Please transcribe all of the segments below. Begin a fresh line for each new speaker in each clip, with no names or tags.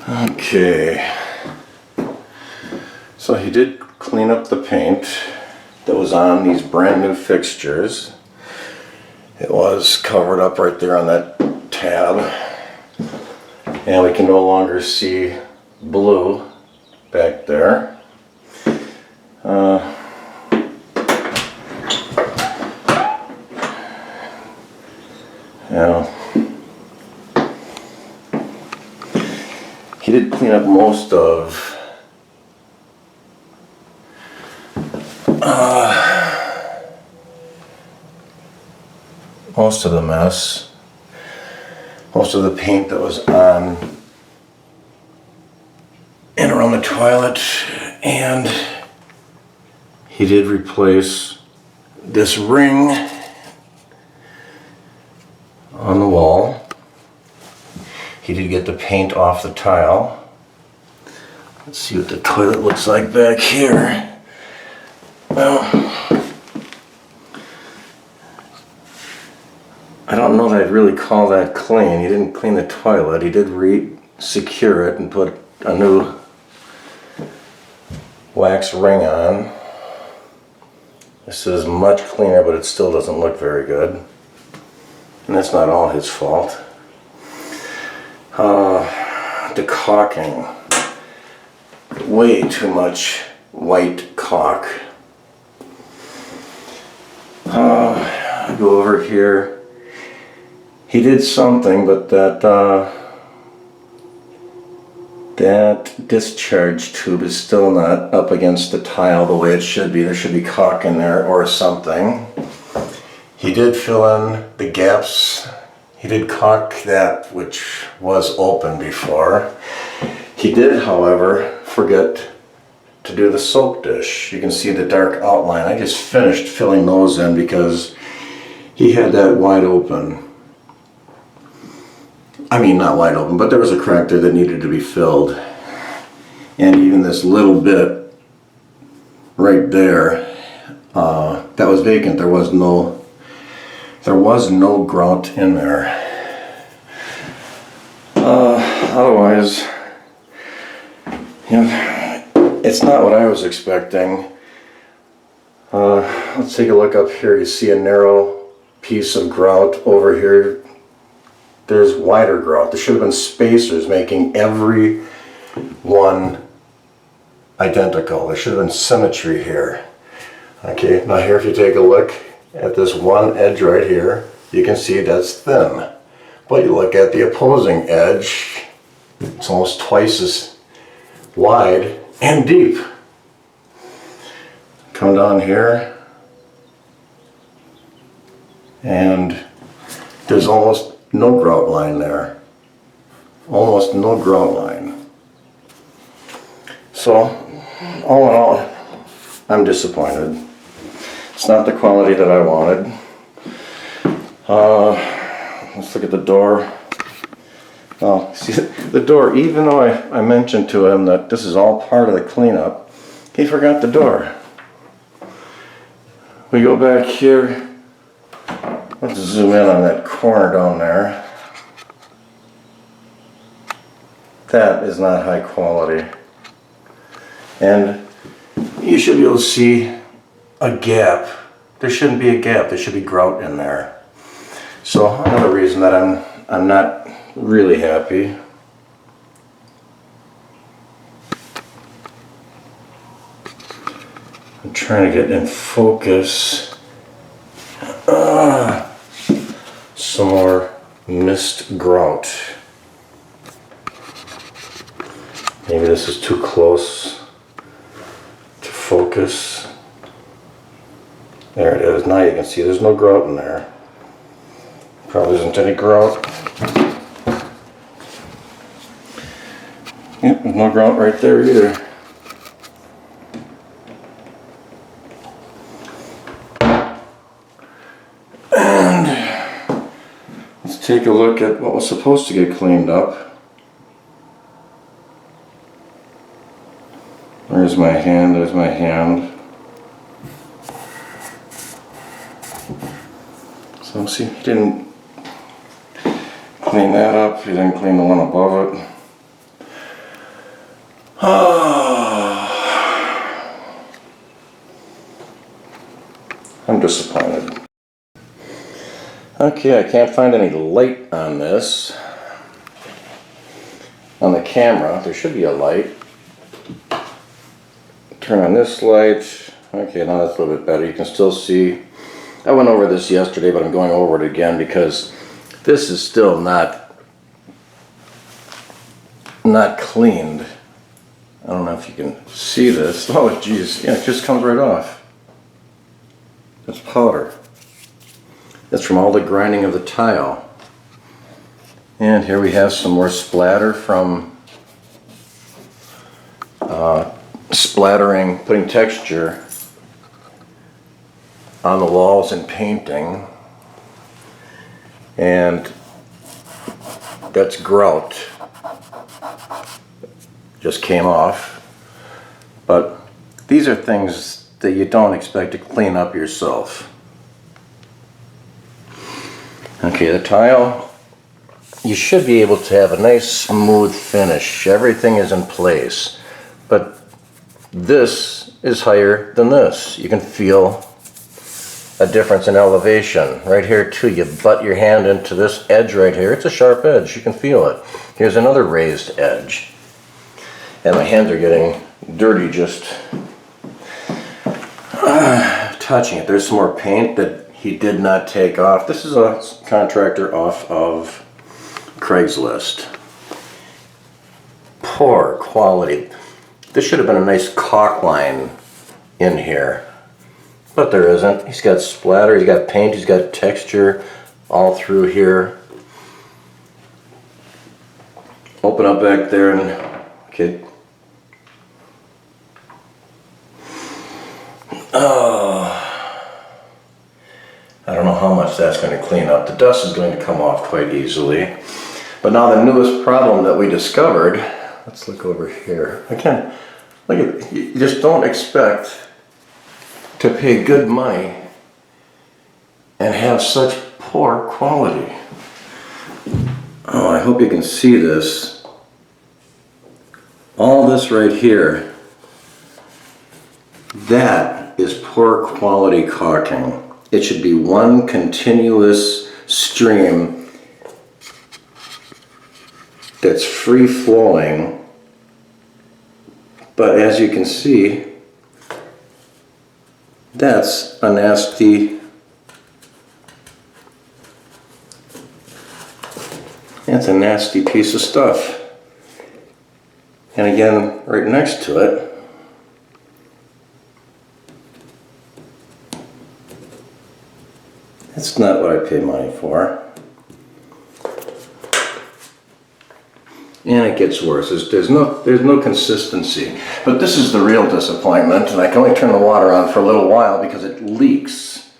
Okay, so he did clean up the paint that was on these brand new fixtures. It was covered up right there on that tab, and we can no longer see blue back there. Yeah. He did clean up most of the mess, most of the paint that was on and around the toilet, and he did replace this ring on the wall. He did get the paint off the tile. Let's see what the toilet looks like back here. Well, I don't know that I'd really call that clean. He didn't clean the toilet. He did re-secure it and put a new wax ring on. This is much cleaner, but it still doesn't look very good. And that's not all his fault. The caulking. Way too much white caulk. I go over here. He did something, but that discharge tube is still not up against the tile the way it should be. There should be caulk in there or something. He did fill in the gaps. He did caulk that which was open before. He did, however, forget to do the soap dish. You can see the dark outline. I just finished filling those in because he had that wide open. I mean, not wide open, but there was a crack there that needed to be filled. And even this little bit right there, that was vacant. There was no grout in there. Otherwise, you know, it's not what I was expecting. Let's take a look up here. You see a narrow piece of grout over here. There's wider grout. There should have been spacers making every one identical. There should have been symmetry here. Okay, now here if you take a look at this one edge right here, you can see that's thin. But you look at the opposing edge, it's almost twice as wide and deep. Come down here, and there's almost no grout line there. Almost no grout line. So, all in all, I'm disappointed. It's not the quality that I wanted. Let's look at the door. Oh, see the door, even though I mentioned to him that this is all part of the cleanup, he forgot the door. We go back here. Let's zoom in on that corner down there. That is not high quality. And you should be able to see a gap. There shouldn't be a gap. There should be grout in there. So another reason that I'm not really happy. I'm trying to get in focus. Some more mist grout. Maybe this is too close to focus. There it is. Now you can see there's no grout in there. Probably isn't any grout. Yep, there's no grout right there either. And let's take a look at what was supposed to get cleaned up. There's my hand, there's my hand. So see, he didn't clean that up, he didn't clean the one above it. I'm disappointed. Okay, I can't find any light on this. On the camera, there should be a light. Turn on this light. Okay, now that's a little bit better. You can still see. I went over this yesterday, but I'm going over it again because this is still not cleaned. I don't know if you can see this. Oh, geez. Yeah, it just comes right off. It's powder. That's from all the grinding of the tile. And here we have some more splatter from splattering, putting texture on the walls and painting. And that's grout. Just came off. But these are things that you don't expect to clean up yourself. Okay, the tile, you should be able to have a nice smooth finish. Everything is in place. But this is higher than this. You can feel a difference in elevation. Right here too, you butt your hand into this edge right here. It's a sharp edge, you can feel it. Here's another raised edge. And my hands are getting dirty just touching it. There's some more paint that he did not take off. This is a contractor off of Craigslist. Poor quality. This should have been a nice caulk line in here, but there isn't. He's got splatter, he's got paint, he's got texture all through here. Open up back there and, okay. Oh, I don't know how much that's going to clean up. The dust is going to come off quite easily. But now the newest problem that we discovered, let's look over here. Again, look at, you just don't expect to pay good money and have such poor quality. Oh, I hope you can see this. All this right here, that is poor quality caulking. It should be one continuous stream that's free flowing, but as you can see, that's a nasty, piece of stuff. And again, right next to it, that's not what I pay money for. And it gets worse. There's no consistency. But this is the real disappointment, and I can only turn the water on for a little while because it leaks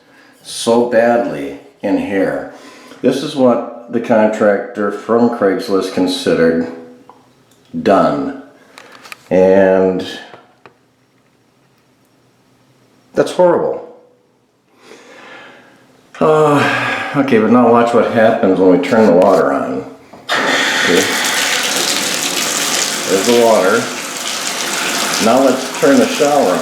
so badly in here. This is what the contractor from Craigslist considered done. And that's horrible. Okay, but now watch what happens when we turn the water on. Okay. There's the water. Now let's turn the shower on.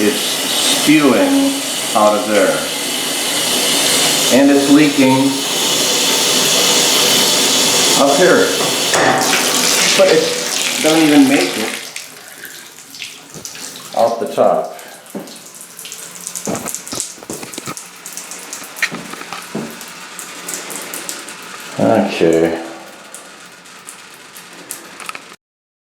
It's spewing out of there. And it's leaking up here. But it doesn't even make it off the top. Okay.